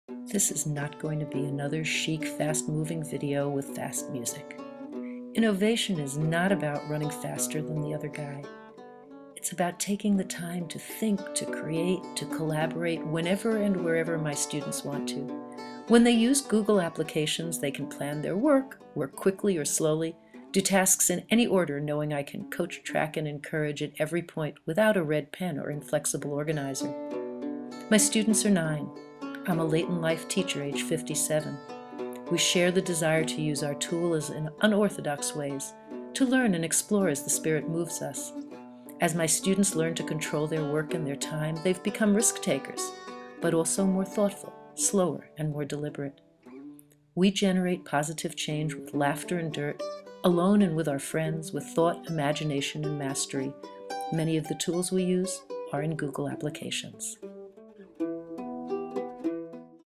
This is not going to be another chic, fast-moving video with fast music. Innovation is not about running faster than the other guy. It's about taking the time to think, to create, to collaborate whenever and wherever my students want to. When they use Google applications, they can plan their work quickly or slowly, do tasks in any order knowing I can coach, track, and encourage at every point without a red pen or inflexible organizer. My students are 9. I'm a late-in-life teacher, age 57. We share the desire to use our tools in unorthodox ways, to learn and explore as the Spirit moves us. As my students learn to control their work and their time, they've become risk takers, but also more thoughtful, slower, and more deliberate. We generate positive change with laughter and dirt, alone and with our friends, with thought, imagination, and mastery. Many of the tools we use are in Google applications.